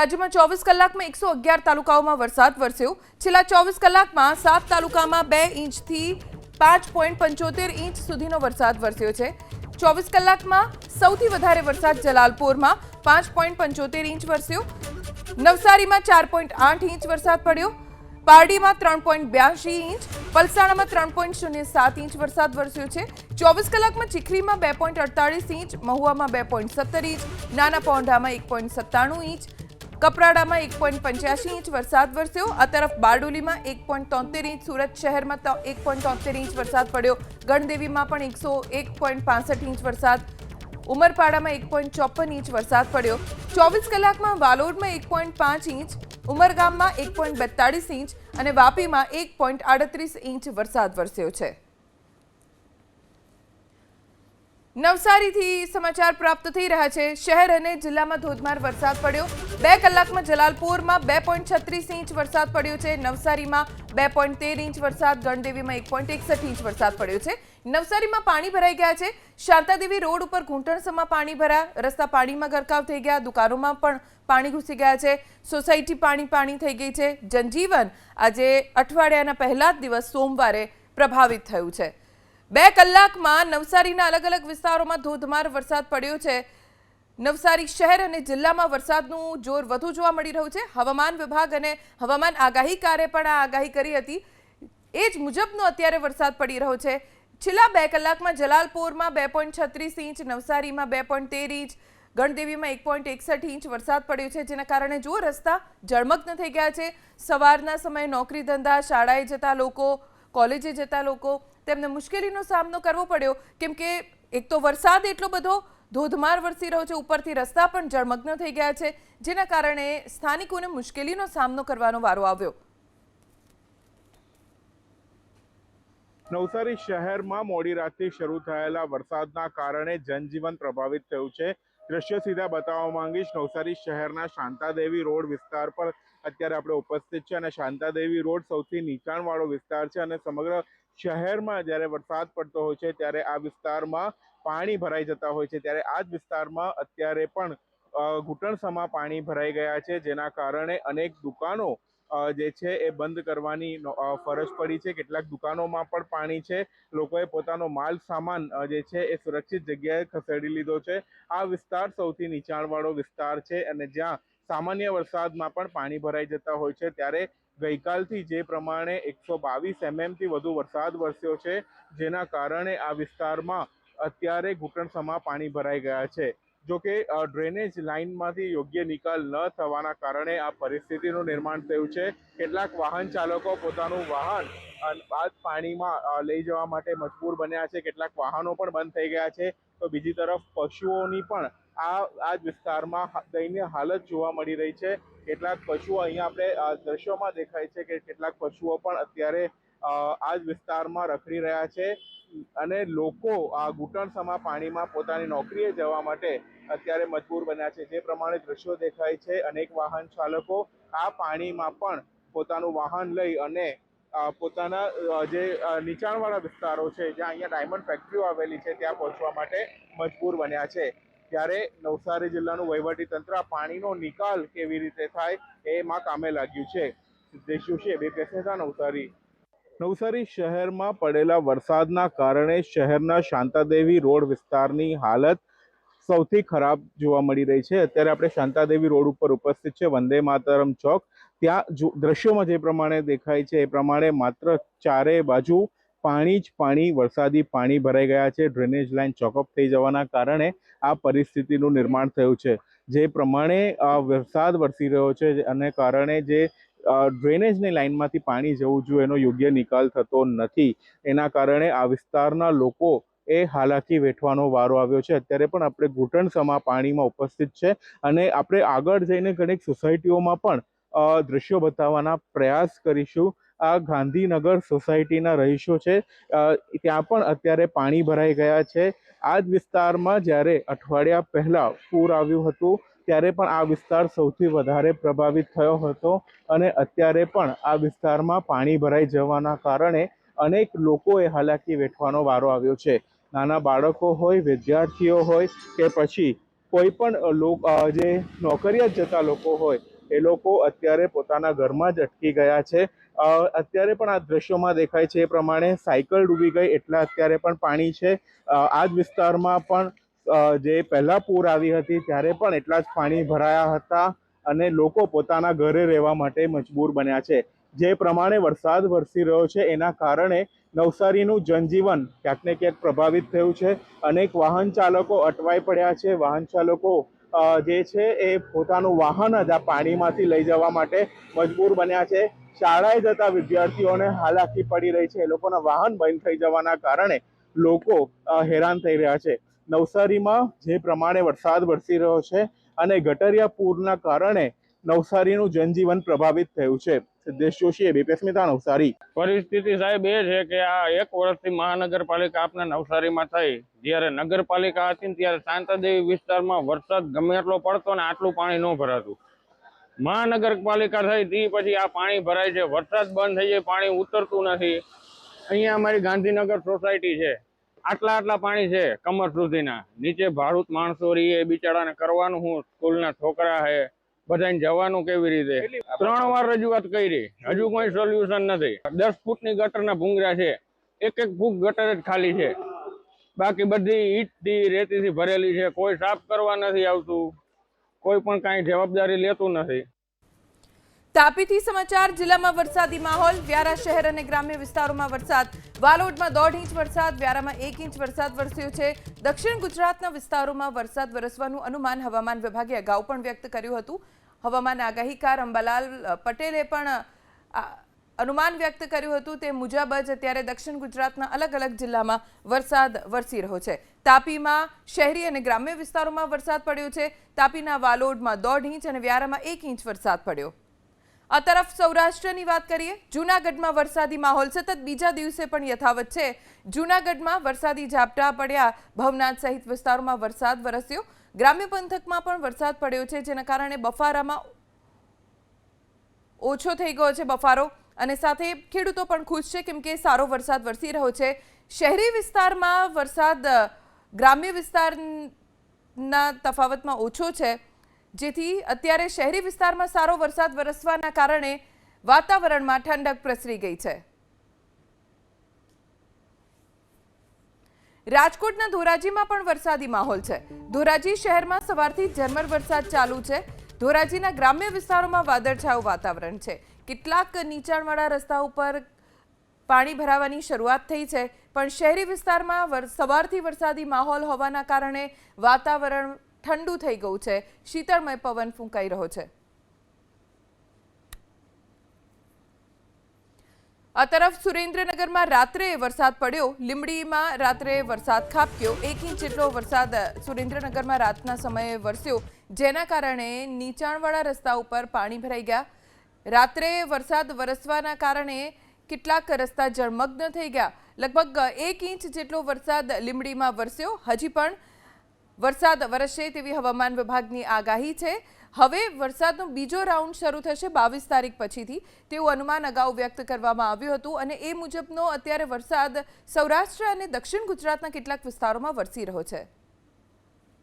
રાજ્યમાં 24 કલાકમાં 111 તાલુકાઓમાં વરસાદ વરસ્યો। છેલ્લા 24 કલાકમાં 7 તાલુકામાં 2 ઇંચથી 5.75 ઇંચ સુધીનો વરસાદ વરસ્યો છે। 24 કલાકમાં સૌથી વધારે વરસાદ જલાલપોરમાં 5.75 ઇંચ વરસ્યો। નવસારીમાં 4.8 ઇંચ વરસાદ પડ્યો। પારડીમાં 3.82 ઇંચ, પલસાણામાં 3.07 ઇંચ વરસાદ વરસ્યો છે। 24 કલાકમાં ચીખલીમાં 2.48 ઇંચ, મહુવામાં 2.17 ઇંચ, નાના પોંઢામાં 1.97 ઇંચ, કપરાડામાં 1.85 ઇંચ વરસાદ વરસ્યો। આ તરફ બારડોલીમાં 1.73 ઇંચ, સુરત શહેરમાં 1.73 ઇંચ વરસાદ પડ્યો। ગણદેવીમાં પણ 101.65 ઇંચ વરસાદ, ઉમરપાડામાં 1.54 ઇંચ વરસાદ પડ્યો। 24 કલાકમાં વાલોડમાં 1.5 ઇંચ, ઉમરગામમાં 1.42 ઇંચ અને વાપીમાં 1.38 ઇંચ વરસાદ વરસ્યો છે। નવસારીથી સમાચાર પ્રાપ્ત થઈ રહ્યા છે। શહેર અને જિલ્લામાં ધોધમાર વરસાદ પડ્યો। 2 કલાકમાં જલાલપોરમાં 2.36 ઇંચ વરસાદ પડ્યો છે। નવસારીમાં 2.13 ઇંચ વરસાદ, ગણદેવીમાં 1.61 ઇંચ વરસાદ પડ્યો છે। નવસારીમાં પાણી ભરાઈ ગયા છે। શાંતાદેવી રોડ ઉપર ઘૂંટણસમાં પાણી ભરાયા, રસ્તા પાણીમાં ગરકાવ થઈ ગયા, દુકાનોમાં પણ પાણી ઘૂસી ગયા છે, સોસાયટી પાણી થઈ ગઈ છે। જનજીવન આજે અઠવાડિયાના પહેલા જ દિવસ સોમવારે પ્રભાવિત થયું છે। 2 કલાકમાં નવસારીના અલગ અલગ વિસ્તારોમાં ધોધમાર વરસાદ પડ્યો છે। નવસારી શહેર અને જિલ્લામાં વરસાદનું જોર વધુ જોવા મળી રહ્યું છે। હવામાન વિભાગ અને હવામાન આગાહીકારે પણ આ આગાહી કરી હતી, એ જ મુજબનો અત્યારે વરસાદ પડી રહ્યો છે। છેલ્લા 2 કલાકમાં જલાલપોરમાં 2.36 ઇંચ, નવસારીમાં 2.13 ઇંચ, ગણદેવીમાં 1.61 ઇંચ વરસાદ પડ્યો છે, જેના કારણે જો રસ્તા જળમગ્ન થઈ ગયા છે। સવારના સમયે નોકરી ધંધા, શાળાએ જતા લોકો, કોલેજે જતા લોકો, તેમને મુશ્કેલીનો સામનો કરવો પડ્યો, કેમ કે એક તો વરસાદ એટલો બધો ધોધમાર વરસી રહ્યો છે, ઉપરથી રસ્તા પણ જળમગ્ન થઈ ગયા છે, જેના કારણે સ્થાનિકોને મુશ્કેલીનો સામનો કરવાનો વારો આવ્યો। નવસારી શહેરમાં મોડી રાતથી શરૂ થયેલા વરસાદના કારણે જનજીવન પ્રભાવિત થયું છે। દ્રશ્ય સીધા બતાવવા માંગીશ। નવસારી શહેરના શાંતાદેવી રોડ વિસ્તાર પર અત્યારે આપણે ઉપસ્થિત છે અને શાંતાદેવી રોડ સૌથી નીચાણવાળો વિસ્તાર છે અને સમગ્ર શહેરમાં જ્યારે વરસાદ પડતો હોય છે ત્યારે આ વિસ્તારમાં પાણી ભરાઈ જતા હોય છે, ત્યારે આ જ વિસ્તારમાં અત્યારે પણ ઘૂંટણસમાં પાણી ભરાઈ ગયા છે, જેના કારણે અનેક દુકાનો જે છે એ બંધ કરવાની ફરજ પડી છે। કેટલાક દુકાનોમાં પણ પાણી છે। લોકોએ પોતાનો માલ સામાન જે છે એ સુરક્ષિત જગ્યાએ ખસેડી લીધો છે। આ વિસ્તાર સૌથી નીચાણવાળો વિસ્તાર છે અને જ્યાં સામાન્ય વરસાદમાં પણ પાણી ભરાઈ જતા હોય છે, ત્યારે ગઈકાલથી જે પ્રમાણે 122 mm થી વધુ વરસાદ વરસ્યો છે, જેના કારણે આ વિસ્તારમાં અત્યારે ઘૂંટણસમાં પાણી ભરાઈ ગયા છે। જોકે ડ્રેનેજ લાઇનમાંથી યોગ્ય નિકાલ ન થવાના કારણે આ પરિસ્થિતિનું નિર્માણ થયું છે। કેટલાક વાહન ચાલકો પોતાનું વાહન આ પાણીમાં લઈ જવા માટે મજબૂર બન્યા છે, કેટલાક વાહનો પણ બંધ થઈ ગયા છે, તો બીજી તરફ પશુઓની પણ આ જ વિસ્તારમાં દયનીય હાલત જોવા મળી રહી છે। કેટલાક પશુઓ અહીંયા આપણે દ્રશ્યોમાં દેખાય છે કે કેટલાક પશુઓ પણ અત્યારે આ જ વિસ્તારમાં રખડી રહ્યા છે અને લોકો આ ઘૂંટણસમાં પાણીમાં પોતાની નોકરીએ જવા માટે અત્યારે મજબૂર બન્યા છે। જે પ્રમાણે દ્રશ્યો દેખાય છે, અનેક વાહન ચાલકો આ પાણીમાં પણ પોતાનું વાહન લઈ અને પોતાના જે નીચાણવાળા વિસ્તારો છે, જ્યાં અહીંયા ડાયમંડ ફેક્ટરીઓ આવેલી છે, ત્યાં પહોંચવા માટે મજબૂર બન્યા છે। ત્યારે નવસારી જિલ્લાનું વહીવટીતંત્ર પાણીનો નિકાલ કેવી રીતે થાય એમાં કામે લાગ્યું છે। સિદ્ધેશ જોશી, ABP નવસારી। નવસારી શહેરમાં પડેલા વરસાદના કારણે શહેરના શાંતાદેવી રોડ વિસ્તારની હાલત સૌથી ખરાબ જોવા મળી રહી છે। અત્યારે આપણે શાંતાદેવી રોડ ઉપર ઉપસ્થિત છે, વંદે માતરમ ચોક, ત્યાં દ્રશ્યોમાં જે પ્રમાણે દેખાય છે એ પ્રમાણે માત્ર ચારે બાજુ પાણી જ પાણી, વરસાદી પાણી ભરાઈ ગયા છે। ડ્રેનેજ લાઇન ચોકઅપ થઈ જવાના કારણે આ પરિસ્થિતિનું નિર્માણ થયું છે। જે પ્રમાણે વરસાદ વરસી રહ્યો છે અને કારણે જે ડ્રેનેજની લાઇનમાંથી પાણી જવું જોઈએ એનો યોગ્ય નિકાલ થતો નથી, એના કારણે આ વિસ્તારના લોકો એ હાલાકી વેઠવાનો વારો આવ્યો છે। અત્યારે પણ આપણે ઘૂંટણસમાં પાણીમાં ઉપસ્થિત છે અને આપણે આગળ જઈને ઘણીક સોસાયટીઓમાં પણ દ્રશ્યો બતાવવાના પ્રયાસ કરીશું। આ ગાંધીનગર સોસાયટીના રહીશો છે, ત્યાં પણ અત્યારે પાણી ભરાઈ ગયા છે। આ જ વિસ્તારમાં જ્યારે અઠવાડિયા પહેલા પૂર આવ્યું હતું ત્યારે પણ આ વિસ્તાર સૌથી વધારે પ્રભાવિત થયો હતો અને અત્યારે પણ આ વિસ્તારમાં પાણી ભરાઈ જવાના કારણે અનેક લોકોએ હાલાકી વેઠવાનો વારો આવ્યો છે। નાના બાળકો હોય, વિદ્યાર્થીઓ હોય કે પછી કોઈ પણ જે નોકરિયાત જતા લોકો હોય એ લોકો અત્યારે પોતાના ઘરમાં જ અટકી ગયા છે. અત્યારે પણ આ દ્રશ્યોમાં દેખાય છે એ પ્રમાણે સાયકલ ડૂબી ગઈ એટલા અત્યારે પણ પાણી છે. આ જ વિસ્તારમાં પણ જે પહેલા પૂર આવી હતી ત્યારે પણ એટલા જ પાણી ભરાયા હતા અને લોકો પોતાના ઘરે રહેવા માટે મજબૂર બન્યા છે. જે પ્રમાણે વરસાદ વરસી રહ્યો છે એના કારણે નવસારીનું જનજીવન ક્યાંક ને ક્યાંક પ્રભાવિત થયું છે. અનેક વાહન ચાલકો અટવાઈ પડ્યા છે. વાહન ચાલકો જે છે એ પોતાનું વાહન જ આ પાણીમાંથી લઈ જવા માટે મજબૂર બન્યા છે. શાળાએ જતા વિદ્યાર્થીઓને હાલાકી પડી રહી છે. એ લોકોના વાહન બંધ થઈ જવાના કારણે લોકો હેરાન થઈ રહ્યા છે. નવસારીમાં જે પ્રમાણે વરસાદ વરસી રહ્યો છે અને ગટરિયા પૂરના કારણે નવસારીનું જનજીવન પ્રભાવિત થયું છે. સિદ્ધેશ જોશી, એબીપી અસ્મિતા, નવસારી. પરિસ્થિતિ સાહેબ એ છે કે આ 1 વર્ષથી મહાનગરપાલિકા આપના નવસારીમાં થઈ, જ્યારે નગરપાલિકા હતી ને ત્યારે શાંતાદેવી વિસ્તારમાં વરસાદ ગમે એટલો પડતો ને આટલું પાણી ન ભરાતું. મહાનગરપાલિકા થઈ તે પછી આ પાણી ભરાય છે, વરસાદ બંધ થઈ જાય પાણી ઉતરતું નથી. અહીંયા અમારી ગાંધીનગર સોસાયટી છે, આટલા પાણી છે કમર સુધીના. નીચે ભાડૂત માણસો રહીએ, બિચારાને કરવાનું શું? સ્કૂલના છોકરા છે, બધાને જવાનું કેવી રીતે? 3 વાર રજૂઆત કરી, હજુ કોઈ સોલ્યુશન નથી. 10 ફૂટની ગટરના ભૂંગરા છે, એક ફૂટ ગટર જ ખાલી છે, બાકી બધી ઈંટથી રેતીથી ભરેલી છે. કોઈ સાફ કરવા નથી આવતું, કોઈ પણ કાંઈ જવાબદારી લેતું નથી. તાપીથી સમાચાર. જિલ્લામાં વરસાદી માહોલ. વ્યારા શહેર અને ગ્રામ્ય વિસ્તારોમાં વરસાદ. વાલોડમાં 1.5 ઇંચ વરસાદ, વ્યારામાં 1 ઇંચ વરસાદ વરસ્યો છે. દક્ષિણ ગુજરાતના વિસ્તારોમાં વરસાદ વરસવાનું અનુમાન હવામાન વિભાગે અગાઉ પણ વ્યક્ત કર્યું હતું. હવામાન આગાહીકાર અંબાલાલ પટેલે પણ અનુમાન વ્યક્ત કર્યું હતું. તે મુજબ જ અત્યારે દક્ષિણ ગુજરાતના અલગ અલગ જિલ્લામાં વરસાદ વરસી રહ્યો છે. તાપીમાં શહેરી અને ગ્રામ્ય વિસ્તારોમાં વરસાદ પડ્યો છે. તાપીના વાલોડમાં 1.5 ઇંચ અને વ્યારામાં 1 ઇંચ વરસાદ પડ્યો. આ તરફ સૌરાષ્ટ્રની વાત કરીએ. જૂનાગઢમાં વરસાદી માહોલ સતત બીજા દિવસે પણ યથાવત છે. જૂનાગઢમાં વરસાદી ઝાપટા પડ્યા. ભવનાથ સહિત વિસ્તારોમાં વરસાદ વરસ્યો. ગ્રામ્ય પંથકમાં પણ વરસાદ પડ્યો છે, જેના કારણે બફારામાં ઓછો થઈ ગયો છે બફારો, અને સાથે ખેડૂતો પણ ખુશ છે કેમ કે સારો વરસાદ વરસી રહ્યો છે. શહેરી વિસ્તારમાં વરસાદ ગ્રામ્ય વિસ્તારના તફાવતમાં ઓછો છે, જેથી અત્યારે શહેરી વિસ્તારમાં સારો વરસાદ વરસવાના કારણે વાતાવરણમાં ઠંડક પ્રસરી ગઈ છે. રાજકોટના ધોરાજીમાં પણ વરસાદી માહોલ છે. ધોરાજી શહેરમાં સવારથી ઝરમર વરસાદ ચાલુ છે. ધોરાજીના ગ્રામ્ય વિસ્તારોમાં વાદળછાયું વાતાવરણ છે. કેટલાક નીચાણવાળા રસ્તા ઉપર પાણી ભરાવાની શરૂઆત થઈ છે, પણ શહેરી વિસ્તારમાં સવારથી વરસાદી માહોલ હોવાના કારણે વાતાવરણ ઠંડુ થઈ ગયું છે. શીતળમય પવન ફૂંકાઈ રહ્યો છે. આ તરફ સુરેન્દ્રનગરમાં રાત્રે વરસાદ પડ્યો. લીંબડીમાં રાત્રે વરસાદ ખાબક્યો. 1 ઇંચ જેટલો વરસાદ સુરેન્દ્રનગરમાં રાતના સમયે વરસ્યો, જેના કારણે નીચાણવાળા રસ્તા ઉપર પાણી ભરાઈ ગયા. રાત્રે વરસાદ વરસવાના કારણે કેટલાક રસ્તા જળમગ્ન થઈ ગયા. લગભગ 1 ઇંચ જેટલો વરસાદ લીંબડીમાં વરસ્યો. હજી પણ વરસાદ વરસશે તેવી હવામાન વિભાગની આગાહી છે. હવે વરસાદનો બીજો રાઉન્ડ શરૂ થશે 22 તારીખ પછીથી, તેવું અનુમાન અગાઉ વ્યક્ત કરવામાં આવ્યું હતું, અને એ મુજબનો અત્યારે વરસાદ સૌરાષ્ટ્ર અને દક્ષિણ ગુજરાતના કેટલાક વિસ્તારોમાં વરસી રહ્યો છે.